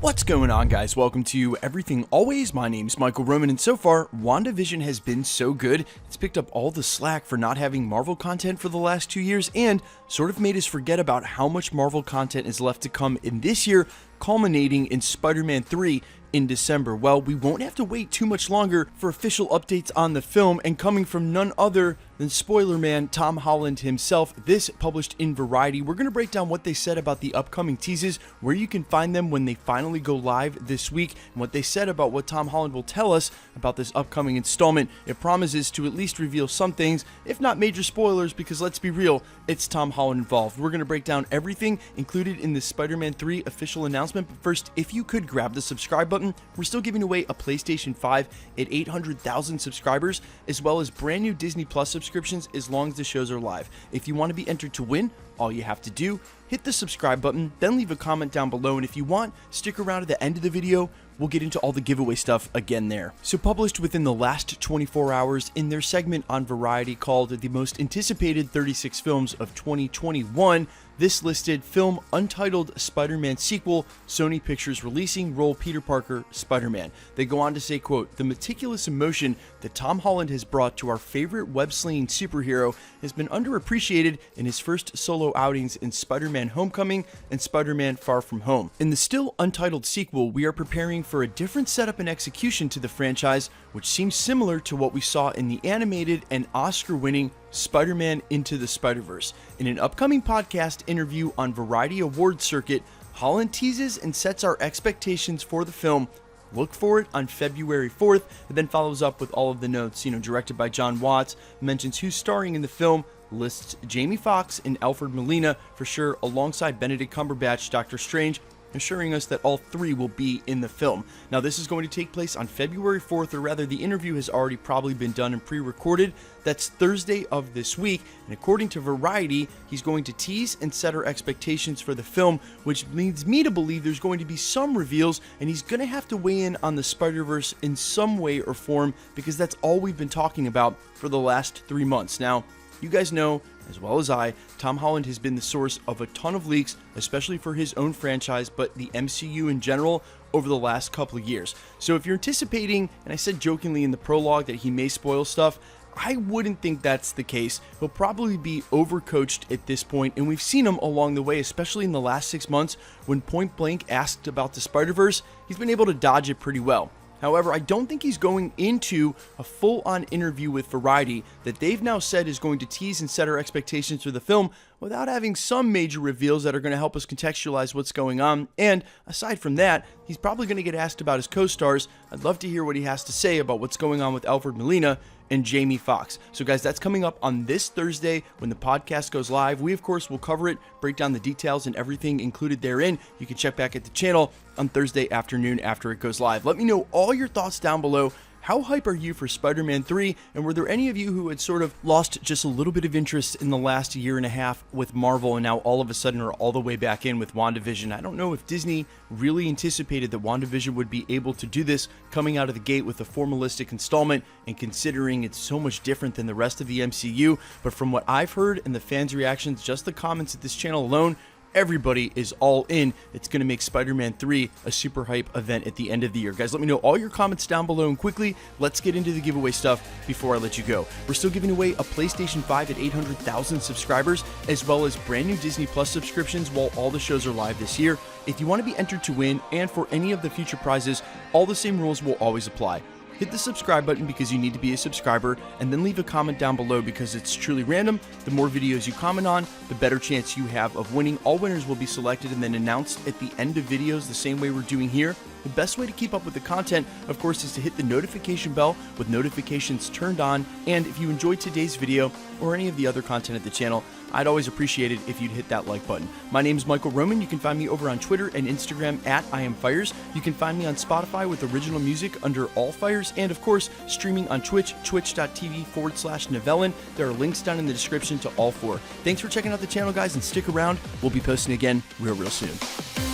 What's going on, guys? Welcome to Everything Always. My name's Michael Roman, and so far, WandaVision has been so good, it's picked up all the slack for not having Marvel content for the last 2 years, and sort of made us forget about how much Marvel content is left to come in this year, culminating in Spider-Man 3 in December. Well, we won't have to wait too much longer for official updates on the film, and coming from none other than spoiler man Tom Holland himself, this published in Variety. We're going to break down what they said about the upcoming teases, where you can find them when they finally go live this week, and what they said about what Tom Holland will tell us about this upcoming installment. It promises to at least reveal some things, if not major spoilers, because let's be real, it's Tom Holland involved. We're going to break down everything included in the Spider-Man 3 official announcement, but first, if you could grab the subscribe button, we're still giving away a PlayStation 5 at 800,000 subscribers, as well as brand new Disney Plus subscriptions as long as the shows are live. If you want to be entered to win, all you have to do, hit the subscribe button, then leave a comment down below, and if you want, stick around at the end of the video. We'll get into all the giveaway stuff again there. So published within the last 24 hours in their segment on Variety called The Most Anticipated 36 Films of 2021, this listed film Untitled Spider-Man Sequel, Sony Pictures releasing, role Peter Parker, Spider-Man. They go on to say, quote, "The meticulous emotion that Tom Holland has brought to our favorite web-slinging superhero has been underappreciated in his first solo outings in Spider-Man Homecoming and Spider-Man Far From Home. In the still untitled sequel, we are preparing for a different setup and execution to the franchise, which seems similar to what we saw in the animated and Oscar-winning Spider-Man Into the Spiderverse. In an upcoming podcast interview on Variety Awards Circuit, Holland teases and sets our expectations for the film. Look for it on February 4th, and then follows up with all of the notes, directed by John Watts, mentions who's starring in the film, lists Jamie Foxx and Alfred Molina for sure, alongside Benedict Cumberbatch, Doctor Strange, assuring us that all three will be in the film. Now, this is going to take place on February 4th, or rather, the interview has already probably been done and pre-recorded. That's Thursday of this week, and according to Variety, he's going to tease and set our expectations for the film, which leads me to believe there's going to be some reveals, and he's going to have to weigh in on the Spider-Verse in some way or form, because that's all we've been talking about for the last 3 months. Now, you guys know, as well as I, Tom Holland has been the source of a ton of leaks, especially for his own franchise, but the MCU in general, over the last couple of years. So if you're anticipating, and I said jokingly in the prologue that he may spoil stuff, I wouldn't think that's the case. He'll probably be overcoached at this point, and we've seen him along the way, especially in the last 6 months, when point blank asked about the Spider-Verse, he's been able to dodge it pretty well. However, I don't think he's going into a full-on interview with Variety that they've now said is going to tease and set our expectations for the film without having some major reveals that are going to help us contextualize what's going on. And aside from that, he's probably going to get asked about his co-stars. I'd love to hear what he has to say about what's going on with Alfred Molina and Jamie Foxx. So guys, that's coming up on this Thursday when the podcast goes live. We, of course, will cover it, break down the details and everything included therein. You can check back at the channel on Thursday afternoon after it goes live. Let me know all your thoughts down below. How hype are you for Spider-Man 3? And were there any of you who had sort of lost just a little bit of interest in the last year and a half with Marvel and now all of a sudden are all the way back in with WandaVision? I don't know if Disney really anticipated that WandaVision would be able to do this coming out of the gate with a formalistic installment, and considering it's so much different than the rest of the MCU. But from what I've heard and the fans' reactions, just the comments at this channel alone, everybody is all in. It's going to make Spider-Man 3 a super hype event at the end of the year. Guys, let me know all your comments down below, and quickly, let's get into the giveaway stuff before I let you go. We're still giving away a PlayStation 5 at 800,000 subscribers, as well as brand new Disney Plus subscriptions while all the shows are live this year. If you want to be entered to win, and for any of the future prizes, all the same rules will always apply. Hit the subscribe button because you need to be a subscriber, and then leave a comment down below because it's truly random. The more videos you comment on, the better chance you have of winning. All winners will be selected and then announced at the end of videos the same way we're doing here. The best way to keep up with the content, of course, is to hit the notification bell with notifications turned on. And if you enjoyed today's video or any of the other content at the channel, I'd always appreciate it if you'd hit that like button. My name is Michael Roman. You can find me over on Twitter and Instagram at IamFires. You can find me on Spotify with original music under All Fires, and of course, streaming on Twitch, twitch.tv/Novellin. There are links down in the description to all four. Thanks for checking out the channel, guys, and stick around. We'll be posting again real soon.